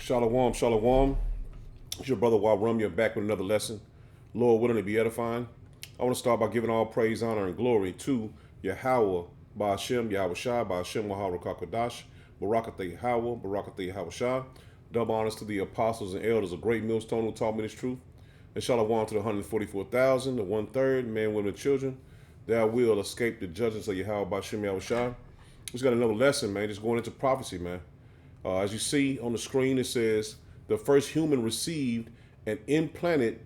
Shalom, shalom. It's your brother Warum. You're back with another lesson. Lord willing to be edifying. I want to start by giving all praise, honor, and glory to Yahweh, Ba'ashem, Yahweh Shai, Ba'ashem, Wahar Rakakadash, Barakathe Yahweh, Barakathe Yahweh Shai. Double honors to the apostles and elders of Great Millstone who taught me this truth. And shalom to the 144,000, the 1/3, men, women, and children, that will escape the judgments of Yahweh, Ba'ashem, Yahweh Shai. We just got another lesson, man, just going into prophecy, man. As you see on the screen, it says the first human received an implant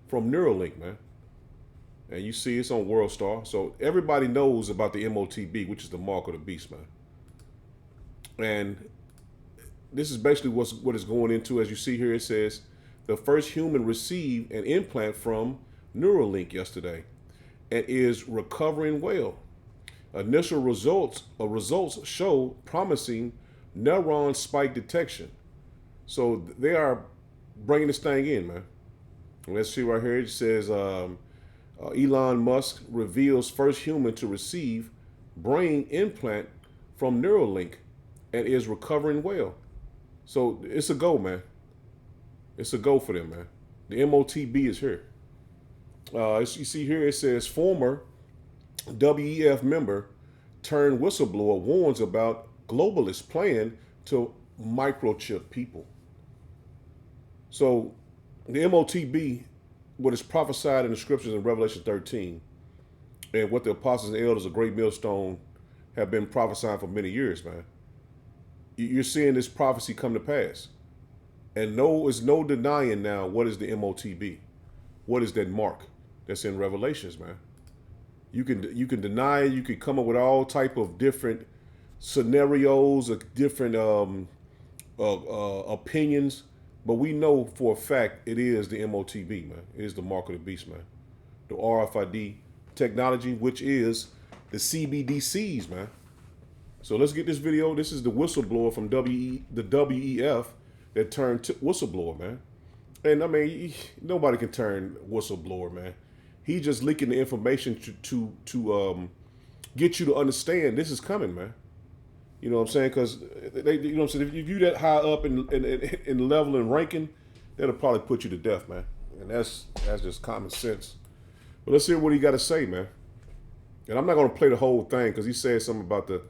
from Neuralink, man. And you see it's on WorldStar. So everybody knows about the MOTB, which is the mark of the beast, man. And this is basically what it's going into. As you see here, it says the first human received an implant from Neuralink yesterday and is recovering well. Initial results show promising neuron spike detection. So they are bringing this thing in, man. Let's see right here. It says Elon Musk reveals first human to receive brain implant from Neuralink and is recovering well. So it's a go, man. It's a go for them, man. The MOTB is here. You see here, it says former WEF member turned whistleblower warns about globalist plan to microchip people. So the MOTB, what is prophesied in the scriptures in Revelation 13, and what the apostles and elders of Great Millstone have been prophesying for many years, man. You're seeing this prophecy come to pass. And there's no denying now what is the MOTB. What is that mark that's in Revelations, man? You can deny it. You can come up with all type of different scenarios, of different opinions, but we know for a fact it is the MOTB, man. It is the mark of the beast, man. The RFID technology, which is the CBDCs, man. So let's get this video. This is the whistleblower from the WEF that turned whistleblower, man. And I mean, nobody can turn whistleblower, man. He just leaking the information to get you to understand this is coming, man. You know what I'm saying? Because you know what I'm saying. If you that high up in level and ranking, that'll probably put you to death, man. And that's just common sense. But let's hear what he got to say, man. And I'm not going to play the whole thing because he said something about the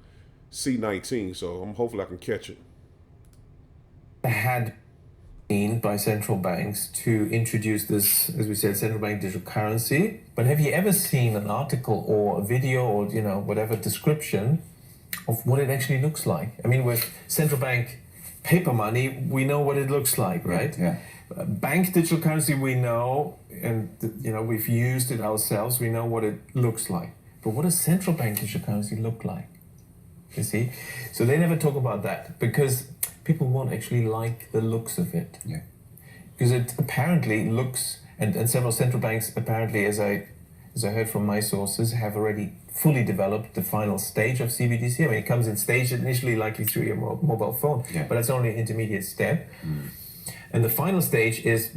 C19. So hopefully I can catch it. Had been by central banks to introduce this, as we said, central bank digital currency. But have you ever seen an article or a video or whatever description of what it actually looks like? I mean, with central bank paper money, we know what it looks like, right? Yeah. Bank digital currency, we know, and we've used it ourselves. We know what it looks like. But what does central bank digital currency look like? You see, so they never talk about that because people won't actually like the looks of it. Yeah. Because it apparently looks, and several central banks apparently, as I heard from my sources, have already fully developed the final stage of CBDC. I mean, it comes in stage initially like through your mobile phone, but that's only an intermediate step. Mm. And the final stage is,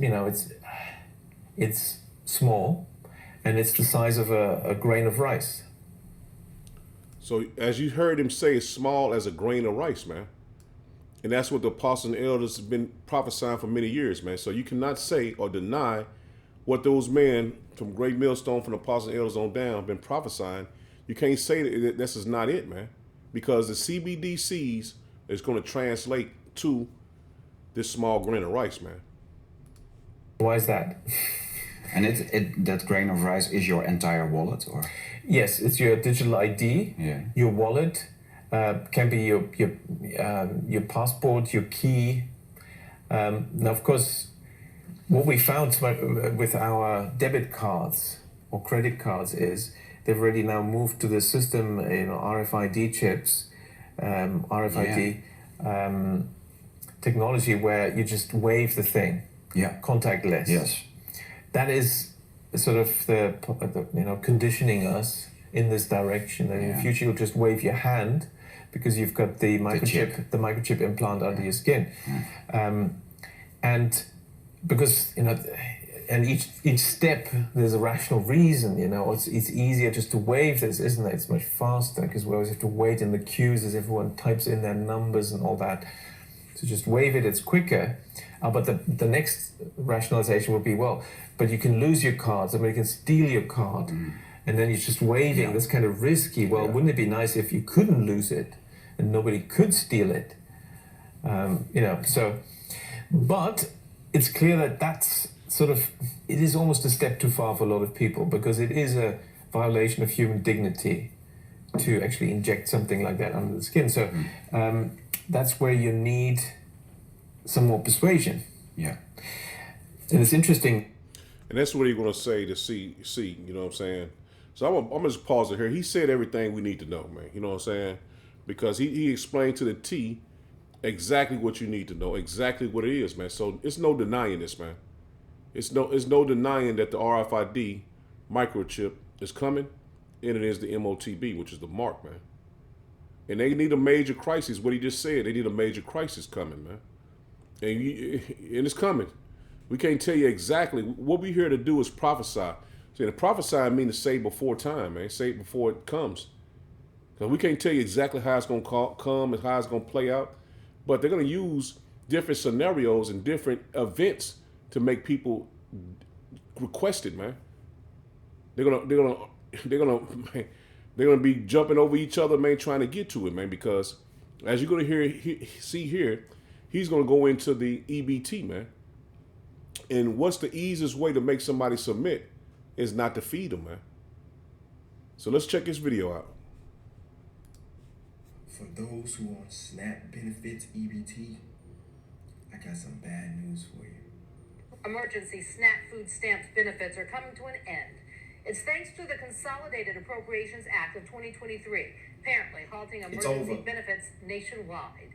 it's small, and it's the size of a grain of rice. So as you heard him say, it's small as a grain of rice, man. And that's what the apostles and elders have been prophesying for many years, man. So you cannot say or deny what those men from Great Millstone, from the apostles and elders on down, have been prophesying. You can't say that this is not it, man. Because the CBDCs is going to translate to this small grain of rice, man. Why is that? And that grain of rice is your entire wallet, or? Yes, it's your digital ID, your wallet, can be your passport, your key. Now, of course, what we found with our debit cards or credit cards is they've already now moved to the system, RFID chips, RFID technology where you just wave the thing, contactless. Yes. That is sort of the conditioning us in this direction. That in the future you'll just wave your hand because you've got the microchip implant under your skin, and because and each step there's a rational reason. It's easier just to wave this, isn't it? It's much faster because we always have to wait in the queues as everyone types in their numbers and all that. to just waive it. It's quicker. But the next rationalization will be, well, but you can lose your card. Somebody can steal your card. And then you're just waiving. That's kind of risky. Well, wouldn't it be nice if you couldn't lose it and nobody could steal it? But it's clear that that's it is almost a step too far for a lot of people, because it is a violation of human dignity to actually inject something like that under the skin. So that's where you need some more persuasion. Yeah. And it's interesting. And that's what he's going to say to see, you know what I'm saying? So I'm going to just pause it here. He said everything we need to know, man. You know what I'm saying? Because he explained to the T exactly what you need to know, exactly what it is, man. So it's no denying this, man. It's no denying that the RFID microchip is coming, and it is the MOTB, which is the mark, man. And they need a major crisis. What he just said, they need a major crisis coming, man. And it's coming. We can't tell you exactly. What we're here to do is prophesy. See, the prophesy means to say before time, man. Say it before it comes. Because we can't tell you exactly how it's going to come and how it's going to play out. But they're going to use different scenarios and different events to make people request it, man. They're gonna be jumping over each other, man, trying to get to it, man. Because as you're gonna see here, he's gonna go into the EBT, man. And what's the easiest way to make somebody submit is not to feed them, man. So let's check this video out. For those who want SNAP benefits EBT, I got some bad news for you. Emergency SNAP food stamps benefits are coming to an end. It's thanks to the Consolidated Appropriations Act of 2023, apparently halting emergency benefits nationwide.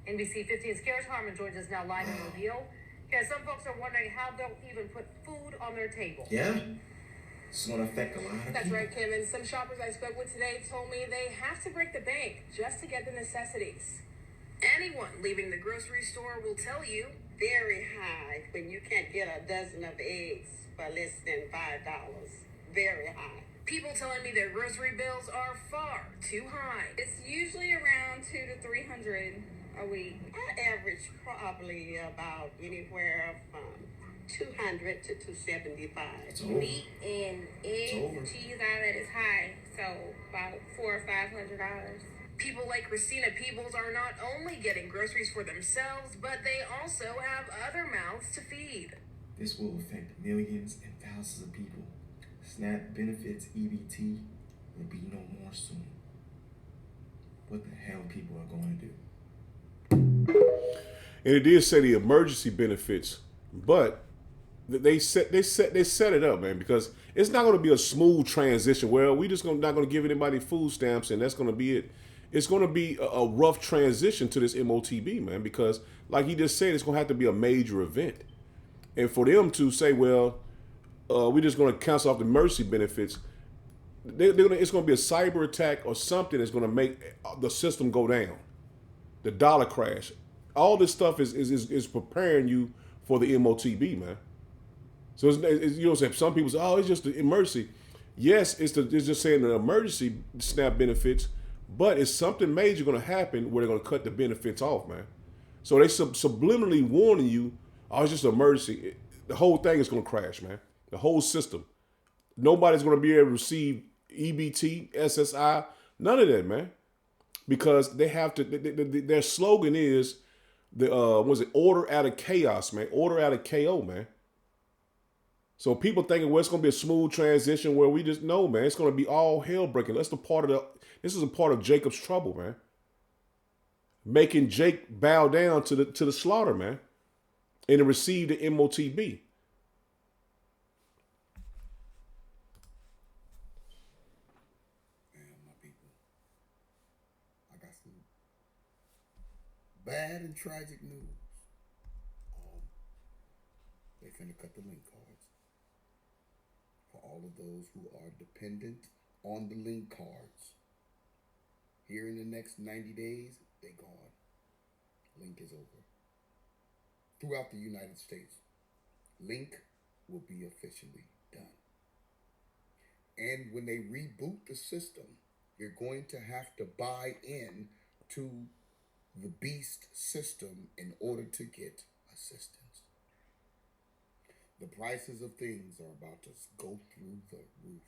NBC 15's Karis Harmon joins us now live in Mobile. Karis, some folks are wondering how they'll even put food on their table. Yeah? It's going to affect a lot of people. That's right, Kim. And some shoppers I spoke with today told me they have to break the bank just to get the necessities. Anyone leaving the grocery store will tell you very high when you can't get a dozen of eggs for less than $5. Very high. People telling me their grocery bills are far too high. It's usually around $200 to $300 a week. I average probably about anywhere from $200 to $275. Meat and eggs and cheese, all that is high, so about $400 or $500. People like Christina Peebles are not only getting groceries for themselves, but they also have other mouths to feed. This will affect millions and thousands of people. SNAP benefits EBT will be no more soon. What the hell people are going to do? And it did say the emergency benefits, but they set it up, man, because it's not going to be a smooth transition. Well, we just not going to give anybody food stamps, and that's going to be it. It's going to be a rough transition to this MOTB, man, because like he just said, it's going to have to be a major event. And for them to say, well, we're just going to cancel off the emergency benefits, it's going to be a cyber attack or something that's going to make the system go down, the dollar crash. All this stuff is preparing you for the MOTB, man. So it's you know, some people say, oh, it's just the emergency. Yes, it's just saying the emergency SNAP benefits. But it's something major going to happen where they're going to cut the benefits off, man. So they subliminally warning you, oh, it's just an emergency. The whole thing is going to crash, man. The whole system. Nobody's going to be able to receive EBT, SSI, none of that, man. Because they have to, their slogan is, order out of chaos, man. Order out of KO, man. So people thinking, well, it's going to be a smooth transition where we just know, man, it's going to be all hell breaking. This is a part of Jacob's trouble, man. Making Jake bow down to the slaughter, man, and to receive the MOTB. Man, my people, I got some bad and tragic news. They finna cut the link cards for all of those who are dependent on the link cards. Here in the next 90 days, they gone. Link is over. Throughout the United States, Link will be officially done. And when they reboot the system, you're going to have to buy in to the beast system in order to get assistance. The prices of things are about to go through the roof,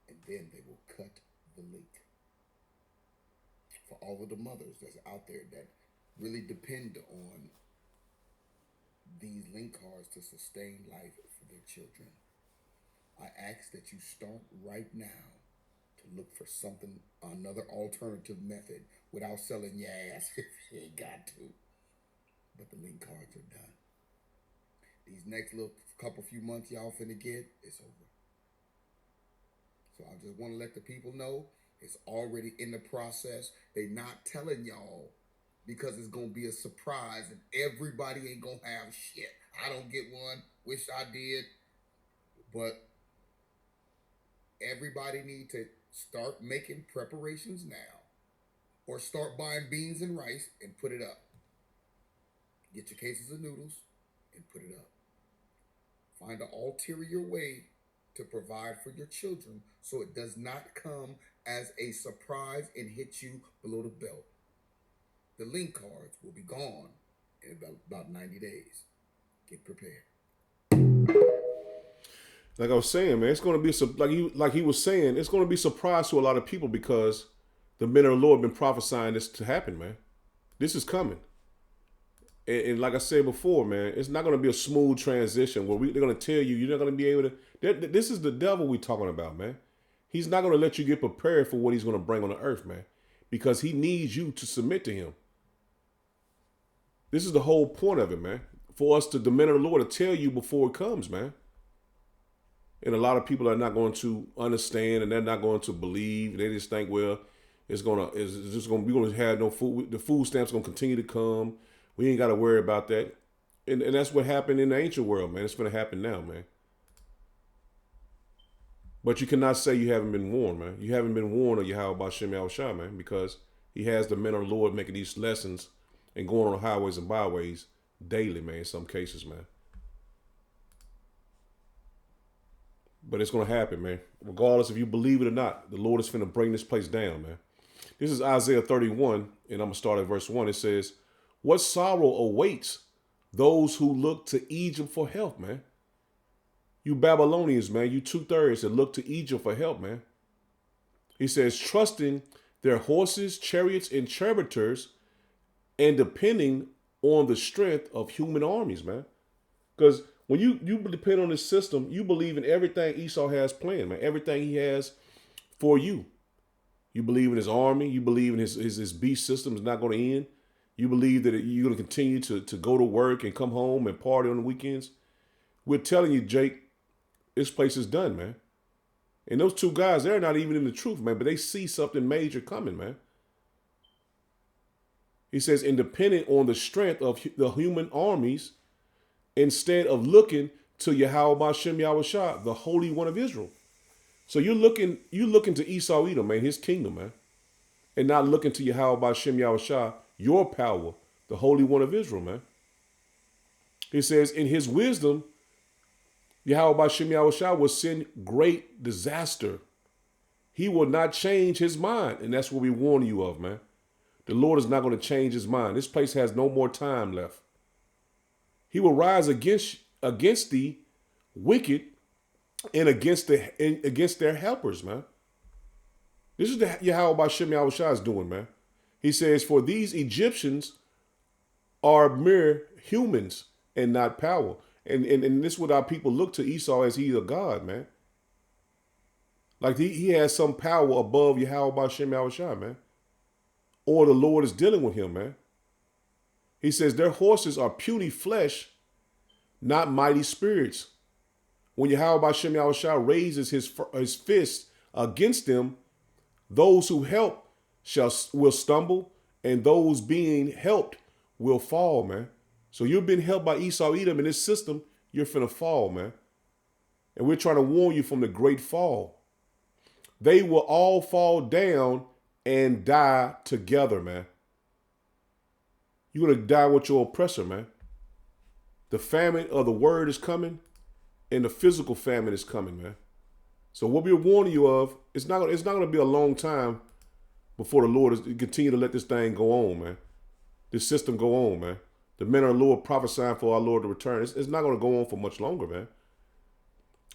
and then they will cut the link. For all of the mothers that's out there that really depend on these link cards to sustain life for their children, I ask that you start right now to look for something, another alternative method without selling your ass if you ain't got to. But the link cards are done. These next little few months y'all finna get, it's over. So I just want to let the people know it's already in the process. They not telling y'all because it's going to be a surprise and everybody ain't going to have shit. I don't get one. Wish I did. But everybody need to start making preparations now or start buying beans and rice and put it up. Get your cases of noodles and put it up. Find an ulterior way to provide for your children so it does not come as a surprise and hit you below the belt. The link cards will be gone in about 90 days. Get prepared. Like I was saying, man, it's going to be like he was saying, it's going to be a surprise to a lot of people because the men of the Lord have been prophesying this to happen, man. This is coming. And like I said before, man, it's not going to be a smooth transition where they're going to tell you you're not going to be able to. This is the devil we're talking about, man. He's not going to let you get prepared for what he's going to bring on the earth, man, because he needs you to submit to him. This is the whole point of it, man, for us to the men of the Lord to tell you before it comes, man. And a lot of people are not going to understand and they're not going to believe. They just think, well, we're going to have no food. The food stamps going to continue to come. We ain't got to worry about that. And that's what happened in the ancient world, man. It's going to happen now, man. But you cannot say you haven't been warned, man. You haven't been warned of Yahweh Ba'Shem Yahushua, man, because he has the men of the Lord making these lessons and going on the highways and byways daily, man, in some cases, man. But it's going to happen, man. Regardless if you believe it or not, the Lord is finna bring this place down, man. This is Isaiah 31, and I'm going to start at verse 1. It says, what sorrow awaits those who look to Egypt for help, man? You Babylonians, man, you 2/3 that look to Egypt for help, man. He says, trusting their horses, chariots, and charioteers, and depending on the strength of human armies, man. Because when you depend on this system, you believe in everything Esau has planned, man. Everything he has for you. You believe in his army. You believe in his beast system is not going to end. You believe that you're going to continue to go to work and come home and party on the weekends. We're telling you, Jake, this place is done, man. And those two guys, they're not even in the truth, man, but they see something major coming, man. He says, independent on the strength of the human armies, instead of looking to Yahweh Ba'Shem Yahushua, the Holy One of Israel. So you're looking to Esau Edom, man, his kingdom, man, and not looking to Yahweh Ba'Shem Yahushua, your power, the Holy One of Israel, man. He says, in his wisdom, Yahweh Ba'Shem Yahushua will send great disaster. He will not change his mind, and that's what we warn you of, man. The Lord is not going to change his mind. This place has no more time left. He will rise against the wicked and against their helpers, man. This is the Yahweh Ba'Shem Yahushua is doing, man. He says, for these Egyptians are mere humans and not power. And this is what our people look to Esau as he's a god, man. Like he has some power above Yahweh Ba'Shem Yahushua, man. Or the Lord is dealing with him, man. He says their horses are puny flesh, not mighty spirits. When Yahweh Ba'Shem Yahushua raises his fist against them, those who help will stumble, and those being helped will fall, man. So you've been helped by Esau Edom in this system, you're finna fall, man. And we're trying to warn you from the great fall. They will all fall down and die together, man. You're going to die with your oppressor, man. The famine of the word is coming, and the physical famine is coming, man. So what we're warning you of, it's not going to be a long time before the Lord is continue to let this thing go on, man. this system go on, man. The men of the Lord prophesying for our Lord to return. It's not going to go on for much longer, man.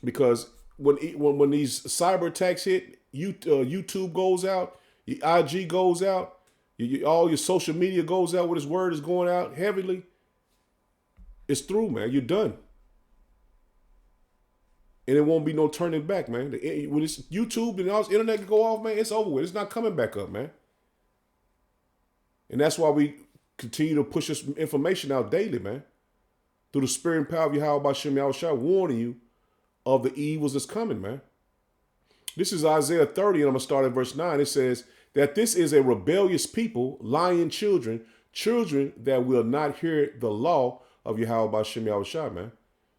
Because when these cyber attacks hit, YouTube goes out, your IG goes out, all your social media goes out, where this word is going out heavily. It's through, man. You're done. And it won't be no turning back, man. When it's YouTube and all this internet can go off, man, it's over with. It's not coming back up, man. And that's why we continue to push this information out daily, man. Through the spirit and power of Yahweh B'Shem Yahushua, warning you of the evils that's coming, man. This is Isaiah 30, and I'm going to start at verse 9. It says that this is a rebellious people, lying children, children that will not hear the law of Yahweh B'Shem Yahushua, man.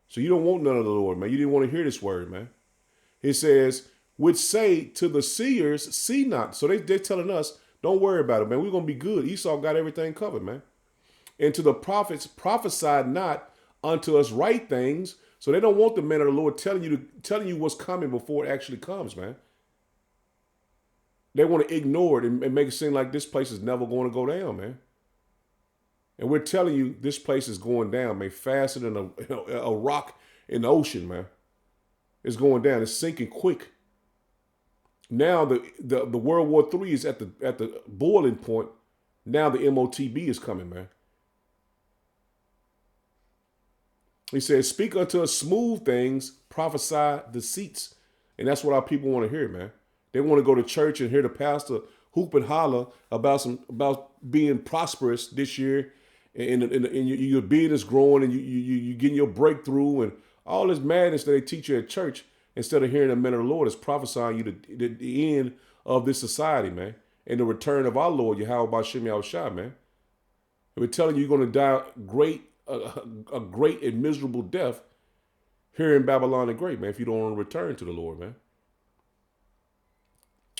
So you don't want none of the Lord, man. You didn't want to hear this word, man. It says, which say to the seers, see not. So they're telling us, don't worry about it, man. We're going to be good. Esau got everything covered, man. And to the prophets, prophesy not unto us right things. So they don't want the men of the Lord telling you what's coming before it actually comes, man. They want to ignore it and make it seem like this place is never going to go down, man. And we're telling you this place is going down, man, faster than a rock in the ocean, man. It's going down. It's sinking quick. Now the World War III is at the boiling point. Now the MOTB is coming, man. He says, speak unto us smooth things, prophesy deceits. And that's what our people want to hear, man. They want to go to church and hear the pastor hoop and holler about being prosperous this year, and your business growing, and you getting your breakthrough, and all this madness that they teach you at church, instead of hearing the men of the Lord is prophesying you the end of this society, man, and the return of our Lord Yahweh B'Shem Yahushua, man. And we're telling you you're going to die a great and miserable death here in Babylon the Great, man, if you don't want to return to the Lord, man.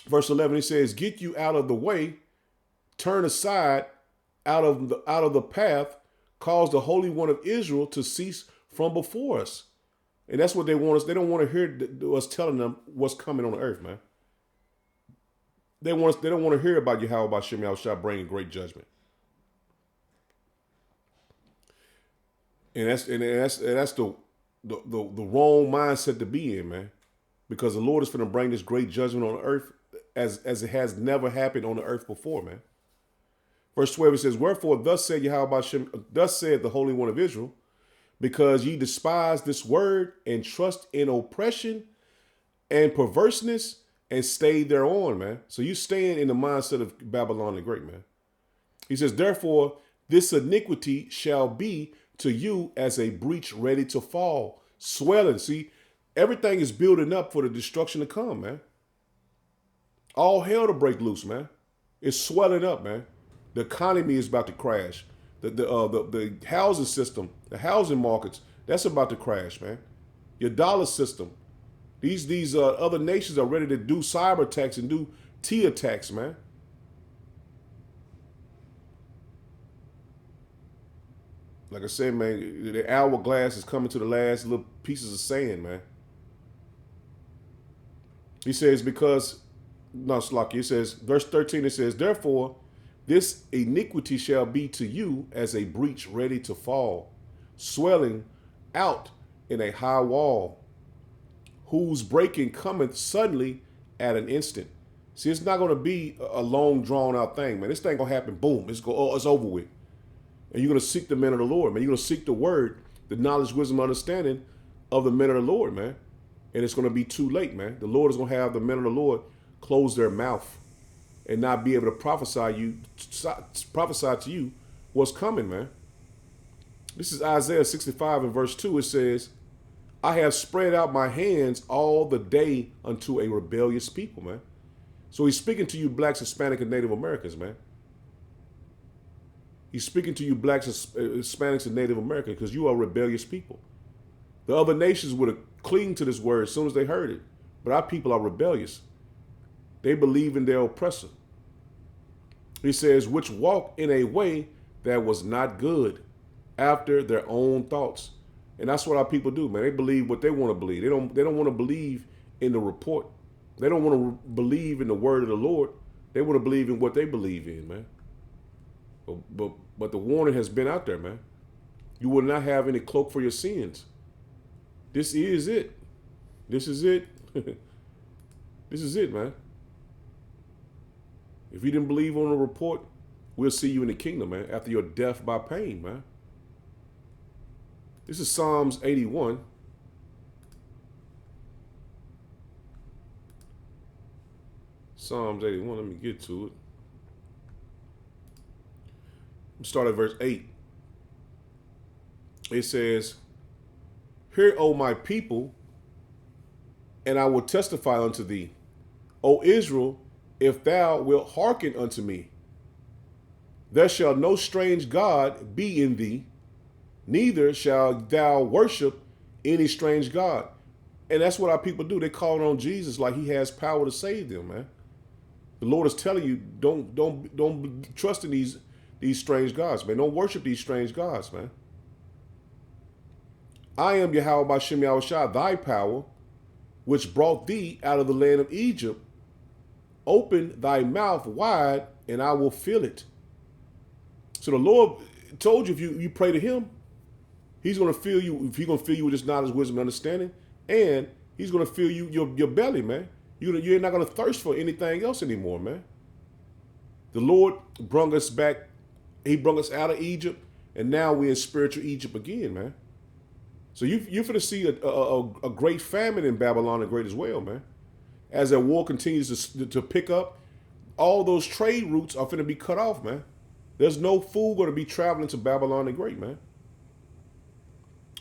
Verse 11, he says, get you out of the way, turn aside out of the path, cause the Holy One of Israel to cease from before us. And that's what they want us. They don't want to hear us telling them what's coming on the earth, man. They don't want to hear about Yahweh B'Shem Yahushua bringing great judgment. And that's the wrong mindset to be in, man. Because the Lord is going to bring this great judgment on the earth as it has never happened on the earth before, man. Verse 12, it says, wherefore thus said Yahweh B'Shem, thus said the Holy One of Israel, because ye despise this word and trust in oppression and perverseness and stay thereon, man. So you staying in the mindset of Babylon the Great, man. He says, therefore, this iniquity shall be to you as a breach ready to fall, swelling. See, everything is building up for the destruction to come, man. All hell to break loose, man. It's swelling up, man. The economy is about to crash. The housing system, the housing markets, that's about to crash, man. Your dollar system. These other nations are ready to do cyber attacks and do T attacks, man. Like I said, man, the hourglass is coming to the last little pieces of sand, man. He says, it says, verse 13, it says, therefore, this iniquity shall be to you as a breach ready to fall, swelling out in a high wall, whose breaking cometh suddenly at an instant. See, it's not going to be a long, drawn-out thing, man. This thing going to happen, boom, it's over with. And you're going to seek the men of the Lord, man. You're going to seek the word, the knowledge, wisdom, understanding of the men of the Lord, man. And it's going to be too late, man. The Lord is going to have the men of the Lord close their mouth and not be able to prophesy to you what's coming, man. This is Isaiah 65 and verse 2. It says, I have spread out my hands all the day unto a rebellious people, man. So he's speaking to you blacks, Hispanic, and Native Americans, man. He's speaking to you blacks, Hispanics, and Native Americans because you are rebellious people. The other nations would have clinged to this word as soon as they heard it. But our people are rebellious. They believe in their oppressor. He says, which walk in a way that was not good after their own thoughts. And that's what our people do, man. They believe what they want to believe. They don't want to believe in the report. They don't want to believe in the word of the Lord. They want to believe in what they believe in, man. But the warning has been out there, man. You will not have any cloak for your sins. This is it. This is it. This is it, man. If you didn't believe on the report, we'll see you in the kingdom, man, after your death by pain, man. This is Psalms 81. Psalms 81, let me get to it. Start at verse 8. It says, "Hear, O my people, and I will testify unto thee. O Israel, if thou wilt hearken unto me, there shall no strange God be in thee, neither shall thou worship any strange God." And that's what our people do. They call on Jesus like he has power to save them, man. The Lord is telling you, don't trust in these strange gods, man. Don't worship these strange gods, man. "I am Yahweh Ba'Shem Yahushua, thy power, which brought thee out of the land of Egypt. Open thy mouth wide, and I will fill it." So the Lord told you, if you pray to him, he's going to fill you. He's going to fill you with his knowledge, wisdom, and understanding, and he's going to fill you your belly, man. You're not going to thirst for anything else anymore, man. The Lord brought us back. He brought us out of Egypt, and now we're in spiritual Egypt again, man. So you're going to see a great famine in Babylon the Great as well, man. As that war continues to pick up, all those trade routes are going to be cut off, man. There's no fool going to be traveling to Babylon the Great, man.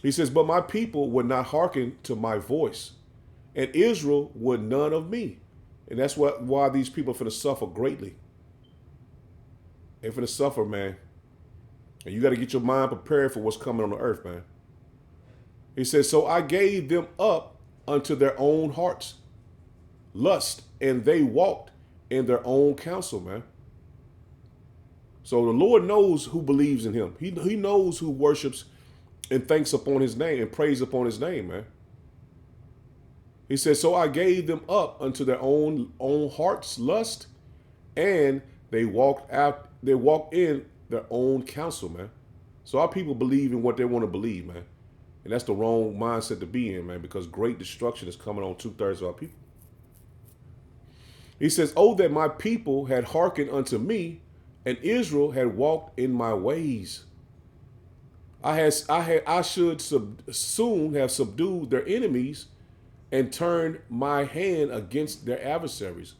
He says, "But my people would not hearken to my voice, and Israel would none of me." And that's why these people are going to suffer greatly. They're going to suffer, man. And you got to get your mind prepared for what's coming on the earth, man. He says, "So I gave them up unto their own hearts, lust, and they walked in their own counsel," man. So the Lord knows who believes in him. He knows who worships and thanks upon his name and prays upon his name, man. He says, "So I gave them up unto their own hearts' lust, and they walked in their own counsel," man. So our people believe in what they want to believe, man. And that's the wrong mindset to be in, man, because great destruction is coming on 2/3 of our people. He says, "Oh, that my people had hearkened unto me, and Israel had walked in my ways. I should soon have subdued their enemies and turned my hand against their adversaries.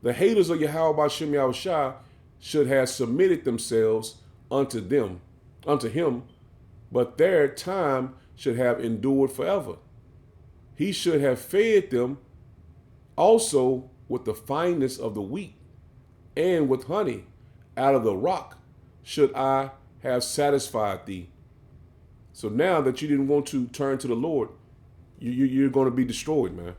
The haters of Yahweh Ba'Shem Yahushua should have submitted themselves unto him, but their time should have endured forever. He should have fed them also with the fineness of the wheat, and with honey out of the rock should I have satisfied thee." So now that you didn't want to turn to the Lord, you're going to be destroyed, man.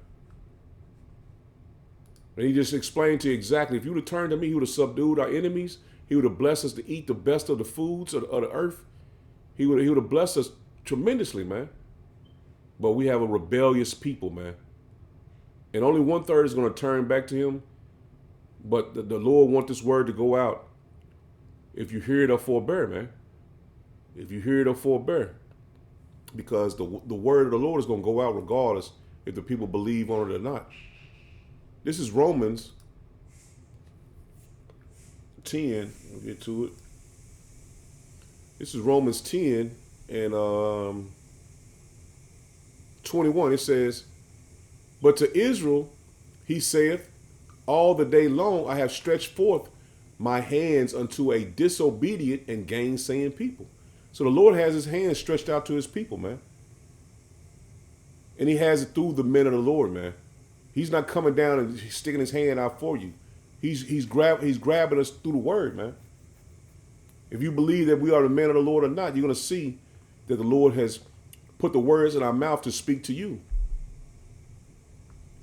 And he just explained to you exactly, if you would have turned to me, he would have subdued our enemies. He would have blessed us to eat the best of the foods of the earth. He would have blessed us tremendously, man. But we have a rebellious people, man. And only 1/3 is going to turn back to him. But the Lord wants this word to go out. If you hear it or forbear, man. If you hear it or forbear. Because the word of the Lord is going to go out regardless if the people believe on it or not. This is Romans 10. We'll get to it. This is Romans 10 and 21. It says, "But to Israel he saith, all the day long I have stretched forth my hands unto a disobedient and gainsaying people." So the Lord has his hands stretched out to his people, man. And he has it through the men of the Lord, man. He's not coming down and sticking his hand out for you. He's grabbing us through the word, man. If you believe that we are the men of the Lord or not, you're going to see that the Lord has put the words in our mouth to speak to you.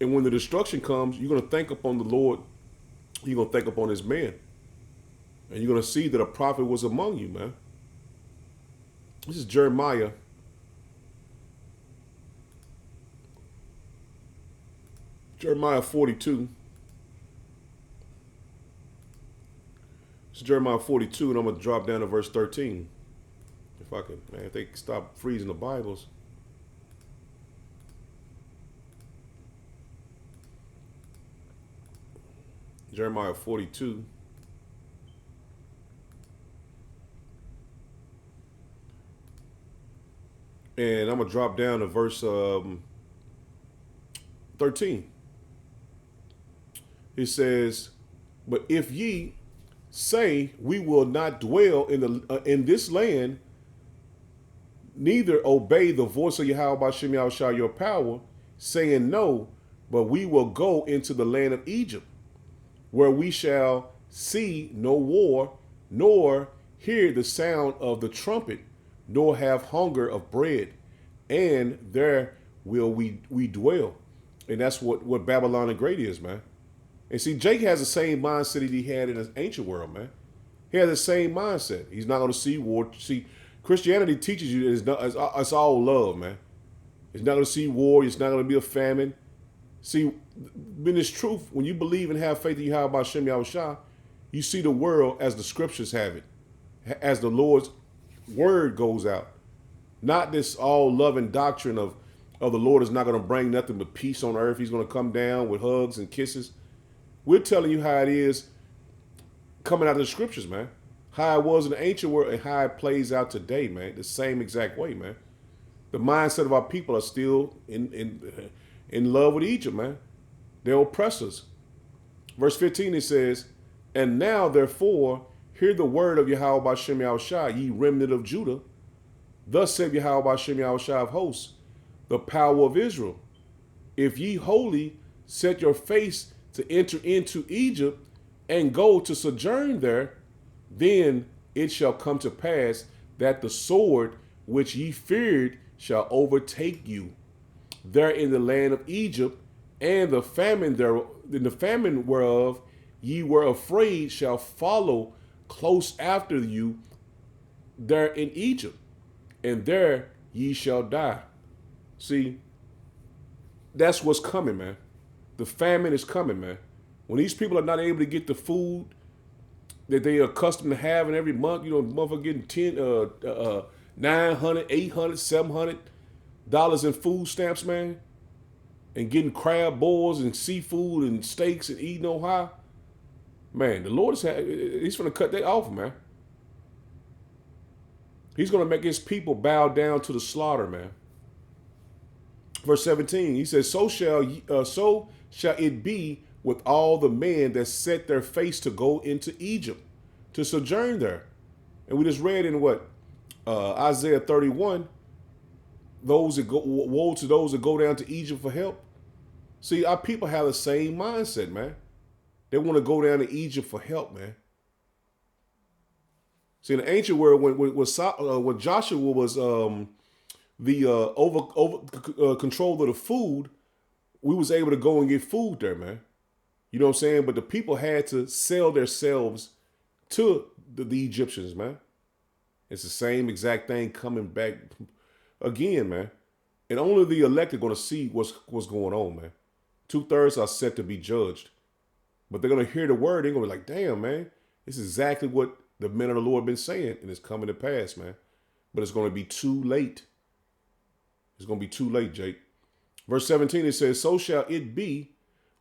And when the destruction comes, you're going to think upon the Lord. You're going to think upon his man. And you're going to see that a prophet was among you, man. This is Jeremiah. Jeremiah 42. It's Jeremiah 42, and I'm going to drop down to verse 13. If I can, man, if they stop freezing the Bibles. Jeremiah 42. And I'm going to drop down to verse 13. It says, but if ye say, we will not dwell in this land, neither obey the voice of Yahweh Ba'Shem Yahushua your power, saying no, but we will go into the land of Egypt, where we shall see no war, nor hear the sound of the trumpet, nor have hunger of bread, and there will we dwell. And that's what Babylon the Great is, man. And see, Jake has the same mindset that he had in the ancient world, man. He has the same mindset. He's not going to see war. See, Christianity teaches you that it's all love, man. It's not going to see war. It's not going to be a famine. See, in this truth, when you believe and have faith in Yahweh Ba'Shem Yahushua, you see the world as the scriptures have it, as the Lord's word goes out. Not this all loving doctrine of the Lord is not going to bring nothing but peace on earth. He's going to come down with hugs and kisses. We're telling you how it is coming out of the scriptures, man. How it was in the ancient world and how it plays out today, man. The same exact way, man. The mindset of our people are still in love with Egypt, man. They're oppressors. Verse 15, it says, and now, therefore, hear the word of Yahweh Ba'Shem Yahushua, ye remnant of Judah. Thus said Yahweh Ba'Shem Yahushua of hosts, the power of Israel. If ye wholly set your face to enter into Egypt and go to sojourn there, then it shall come to pass that the sword which ye feared shall overtake you there in the land of Egypt, and the famine whereof ye were afraid shall follow close after you there in Egypt, and there ye shall die. See, that's what's coming, man. The famine is coming, man. When these people are not able to get the food that they are accustomed to having every month, you know, motherfucker getting $900, $800, $700 in food stamps, man, and getting crab boils and seafood and steaks and eating on high, man, the Lord he's going to cut that off, man. He's going to make his people bow down to the slaughter, man. Verse 17, he says, so shall it be with all the men that set their face to go into Egypt, to sojourn there. And we just read in Isaiah 31, woe to those that go down to Egypt for help. See, our people have the same mindset, man. They want to go down to Egypt for help, man. See, in the ancient world, when Joshua was the over control of the food, we was able to go and get food there, man. You know what I'm saying? But the people had to sell themselves to the Egyptians, man. It's the same exact thing coming back again, man. And only the elect are going to see what's going on, man. 2/3 are set to be judged. But they're going to hear the word. They're going to be like, damn, man, this is exactly what the men of the Lord have been saying. And it's coming to pass, man. But it's going to be too late. It's going to be too late, Jake. Verse 17, it says, so shall it be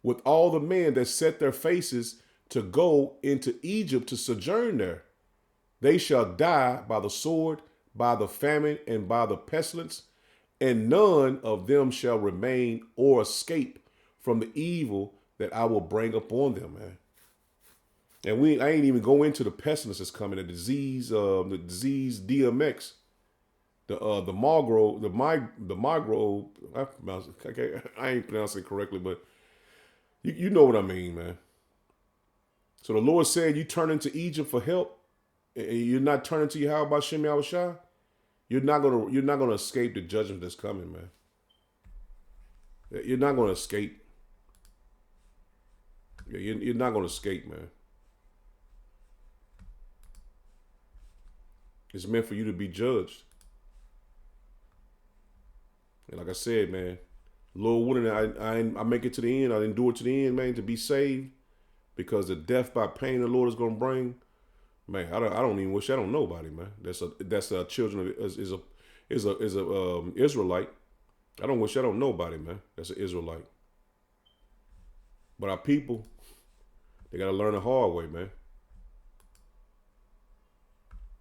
with all the men that set their faces to go into Egypt to sojourn there. They shall die by the sword, by the famine, and by the pestilence, and none of them shall remain or escape from the evil that I will bring upon them, man. And I ain't even go into the pestilence that's coming, the disease DMX, the Magro, I ain't pronouncing it correctly, but you know what I mean, man. So the Lord said, you turn into Egypt for help, and you're not turning to Yahweh Ba'Shem Yahushua, you're not gonna escape the judgment that's coming, man. You're not gonna escape. You're not gonna escape, man. It's meant for you to be judged. And like I said, man, Lord willing, I make it to the end. I endure to the end, man, to be saved. Because the death by pain the Lord is going to bring Man, I don't even wish that on nobody, man. That's a children of is a Israelite. I don't wish that on nobody, man. That's an Israelite. But our people, they got to learn the hard way, man.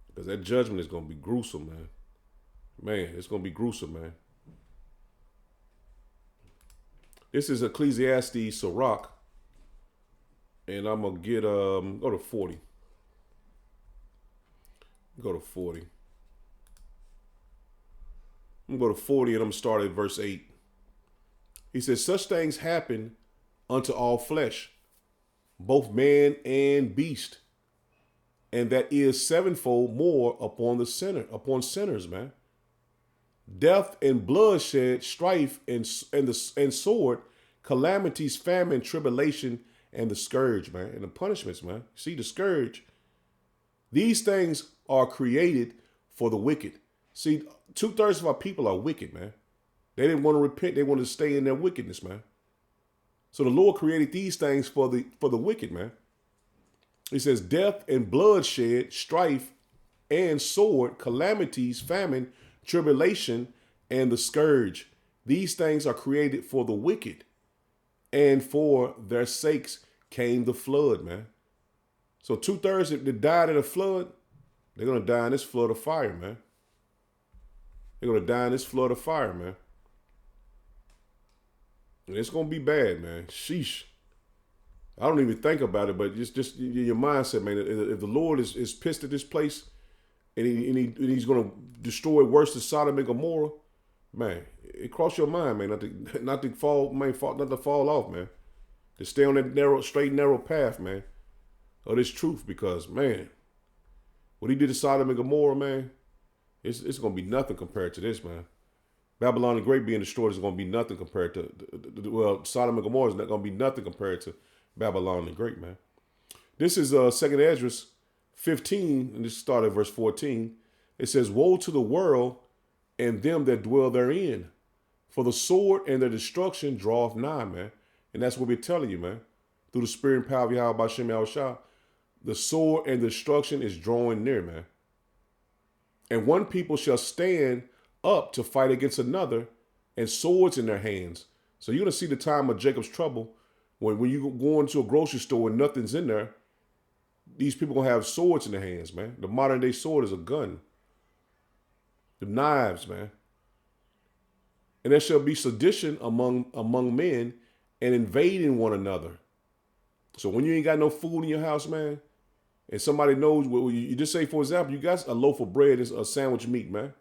Because that judgment is going to be gruesome, man. Man, it's going to be gruesome, man. This is Ecclesiastes Sirach. And I'm going to get, go to 40. Go to 40. I'm going to go to 40 and I'm going to start at verse 8. He says, such things happen unto all flesh, both man and beast, and that is sevenfold more upon sinners, man. Death and bloodshed, strife and sword, calamities, famine, tribulation, and the scourge, man, and the punishments, man. See, the scourge. These things are created for the wicked. See, 2/3 of our people are wicked, man. They didn't want to repent. They wanted to stay in their wickedness, man. So the Lord created these things for the wicked, man. He says, death and bloodshed, strife and sword, calamities, famine, tribulation, and the scourge. These things are created for the wicked, and for their sakes came the flood, man. So 2/3 that died in a flood, they're going to die in this flood of fire, man. They're going to die in this flood of fire, man. And it's going to be bad, man. Sheesh. I don't even think about it, but just your mindset, man. If the Lord is pissed at this place and he's going to destroy worse than Sodom and Gomorrah, man, it crossed your mind, man, not to fall off, man. To stay on that straight and narrow path, man, of this truth, because, man, what he did to Sodom and Gomorrah, man, it's going to be nothing compared to this, man. Babylon the Great being destroyed is going to be nothing compared to, Sodom and Gomorrah is not going to be nothing compared to Babylon the Great, man. This is 2nd Esdras 15, and this started at verse 14. It says, woe to the world and them that dwell therein, for the sword and their destruction draweth nigh, man. And that's what we're telling you, man. Through the spirit and power of Yahweh B'Shem Yahushua, the sword and destruction is drawing near, man. And one people shall stand up to fight against another, and swords in their hands. So you're going to see the time of Jacob's trouble when you go into a grocery store and nothing's in there. These people going to have swords in their hands, man. The modern day sword is a gun. The knives, man. And there shall be sedition among men and invading one another. So when you ain't got no food in your house, man, and somebody knows, well, you just say, for example, you got a loaf of bread and a sandwich meat, man.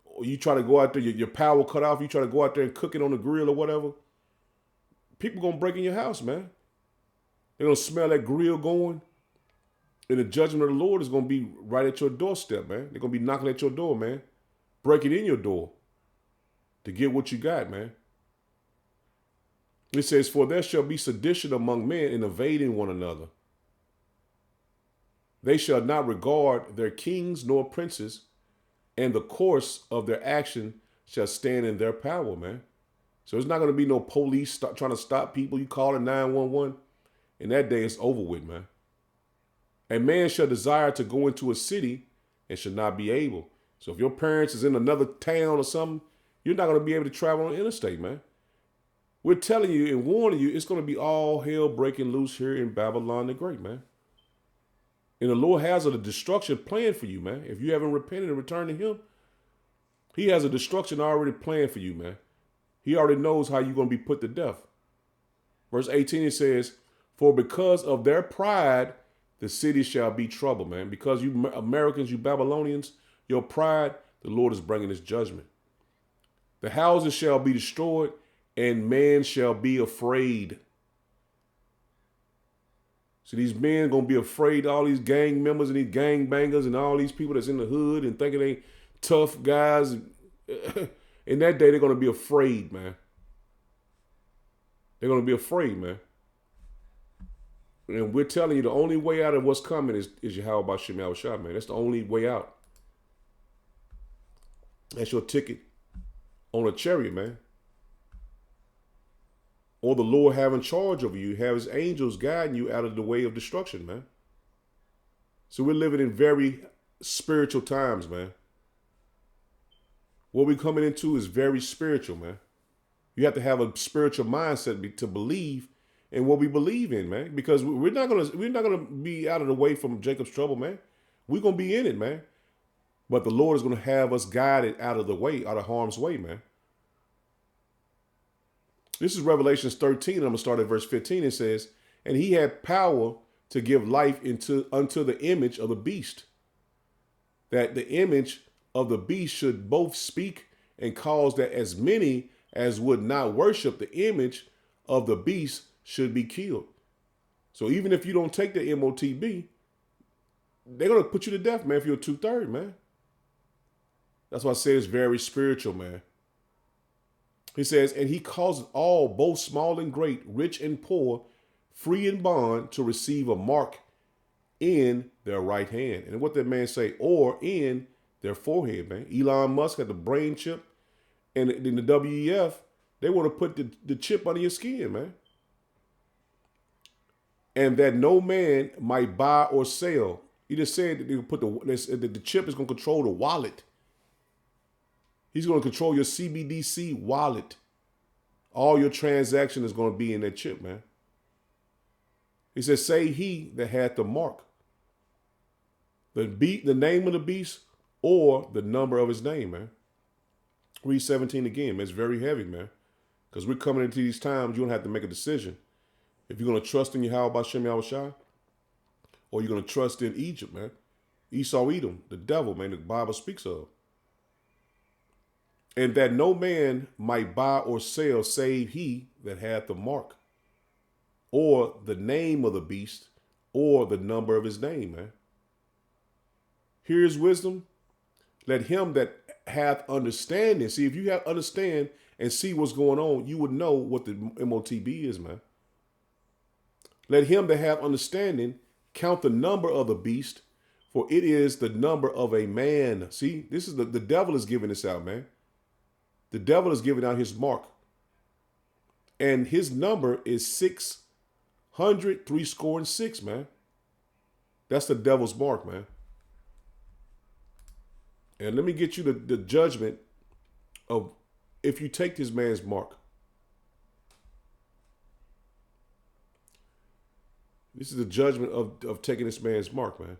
Or you try to go out there, your power cut off, you try to go out there and cook it on the grill or whatever. People going to break in your house, man. They're going to smell that grill going. And the judgment of the Lord is going to be right at your doorstep, man. They're going to be knocking at your door, man. Breaking in your door to get what you got, man. It says, for there shall be sedition among men and invading one another. They shall not regard their kings nor princes, and the course of their action shall stand in their power, man. So it's not going to be no police trying to stop people. You call it 911, and that day it's over with, man. A man shall desire to go into a city and shall not be able. So if your parents is in another town or something, you're not going to be able to travel on the interstate, man. We're telling you and warning you, it's going to be all hell breaking loose here in Babylon the Great, man. And the Lord has a destruction planned for you, man. If you haven't repented and returned to him, he has a destruction already planned for you, man. He already knows how you're going to be put to death. Verse 18, it says, for because of their pride, the city shall be troubled, man. Because you Americans, you Babylonians, your pride, the Lord is bringing his judgment. The houses shall be destroyed, and man shall be afraid. So these men going to be afraid, all these gang members and these gang bangers and all these people that's in the hood and thinking they tough guys. In that day, they're going to be afraid, man. They're going to be afraid, man. And we're telling you the only way out of what's coming is Yahweh B'Shem Yahushua, man. That's the only way out. That's your ticket on a chariot, man. Or the Lord having charge over you, have his angels guiding you out of the way of destruction, man. So we're living in very spiritual times, man. What we're coming into is very spiritual, man. You have to have a spiritual mindset to believe in what we believe in, man. Because we're not gonna be out of the way from Jacob's trouble, man. We're gonna be in it, man. But the Lord is gonna have us guided out of the way, out of harm's way, man. This is Revelation 13. I'm gonna start at verse 15. It says, "And he had power to give life unto the image of the beast, that the image of the beast should both speak and cause that as many as would not worship the image of the beast should be killed." So even if you don't take the MOTB, they're gonna put you to death, man, if you're a 2/3, man. That's why I say it's very spiritual, man. He says, "And he causes all, both small and great, rich and poor, free and bond, to receive a mark in their right hand." And what that man say? Or in their forehead, man. Elon Musk had the brain chip, and in the WEF, they want to put the chip under your skin, man. "And that no man might buy or sell." He just said that the chip is going to control the wallet. He's going to control your CBDC wallet. All your transaction is going to be in that chip, man. He says, "Say he that hath the mark, the name of the beast, or the number of his name," man. Read 17 again, man. It's very heavy, man. Because we're coming into these times, you're going to have to make a decision. If you're going to trust in Yahweh Bashem Yahushua, or you're going to trust in Egypt, man. Esau, Edom, the devil, man, the Bible speaks of. "And that no man might buy or sell save he that hath the mark, or the name of the beast, or the number of his name," man. Here's wisdom. "Let him that hath understanding." See, if you have understand and see what's going on, you would know what the MOTB is, man. "Let him that hath understanding count the number of the beast, for it is the number of a man." See, this is the devil is giving this out, man. The devil is giving out his mark. And his number is 666, man. That's the devil's mark, man. And let me get you the judgment of if you take this man's mark. This is the judgment of taking this man's mark, man.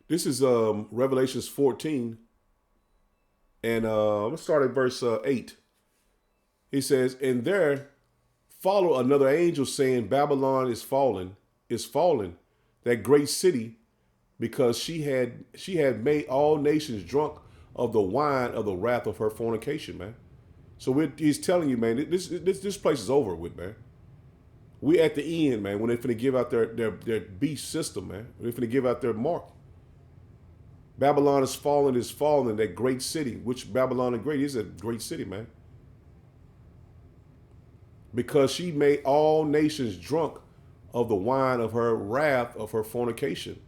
This is Revelations 14. And let's start at verse 8. He says, "And there followed another angel saying, Babylon is fallen, that great city, because she had made all nations drunk of the wine of the wrath of her fornication," man. So he's telling you, man, this place is over with, man. We at the end, man, when they're finna give out their beast system, man. They're finna give out their mark. "Babylon is fallen, that great city," which Babylon the Great is a great city, man. "Because she made all nations drunk of the wine of her wrath of her fornication."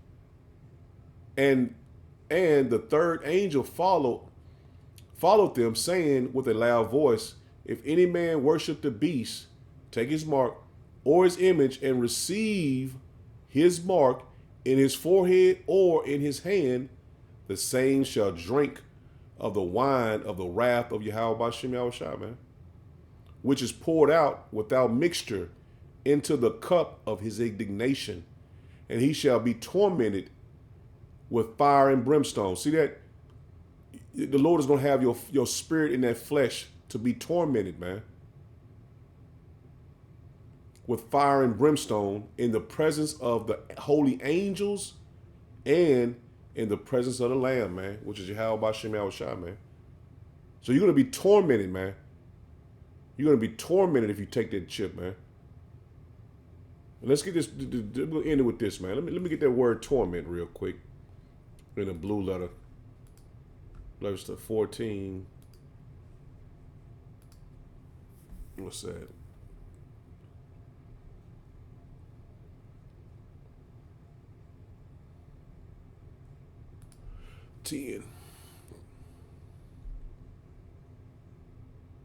And the third angel followed them, saying with a loud voice, "If any man worship the beast, take his mark, or his image, and receive his mark in his forehead or in his hand, the same shall drink of the wine of the wrath of Yahweh Bashem Yahushua, man, which is poured out without mixture into the cup of his indignation, and he shall be tormented with fire and brimstone." See that? The Lord is going to have your spirit in that flesh to be tormented, man, with fire and brimstone in the presence of the holy angels and in the presence of the Lamb, man, which is Yahweh Bashem Yahushua, man. So you're going to be tormented, man. You're going to be tormented if you take that chip, man. And let's get this, we'll end it with this, man. Let me get that word torment real quick in a blue letter. Verse 14. What's that?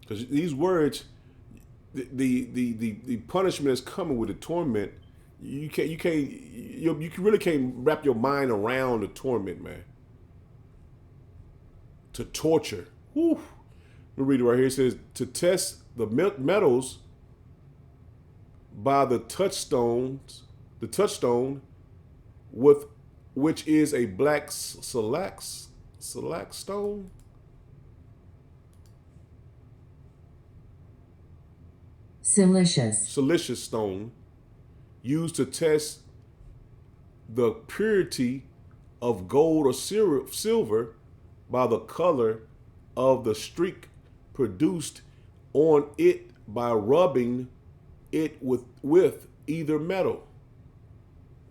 Because these words, the punishment is coming with the torment You really can't wrap your mind around the torment, man. To torture. Whew. Let me read it right here. It says to test the metals by the touchstone with which is a black shellac stone. Silicious stone used to test the purity of gold or silver by the color of the streak produced on it by rubbing it with either metal.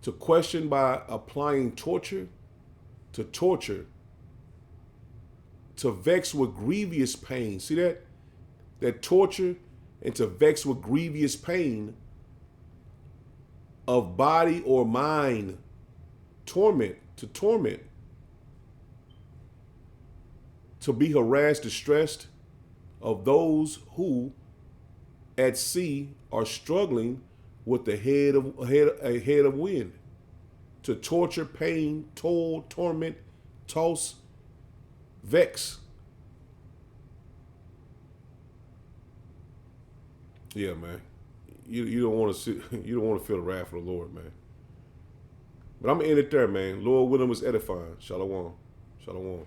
To question by applying torture, to torture, to vex with grievous pain. See that? That torture, and to vex with grievous pain of body or mind. Torment, to torment. To be harassed, distressed of those who at sea are struggling with the head of wind. To torture, pain, toil, torment, toss, vex. Yeah, man. You don't want to see, you don't want to feel the wrath of the Lord, man. But I'm gonna end it there, man. Lord willing was edifying. Shalom. Shalom.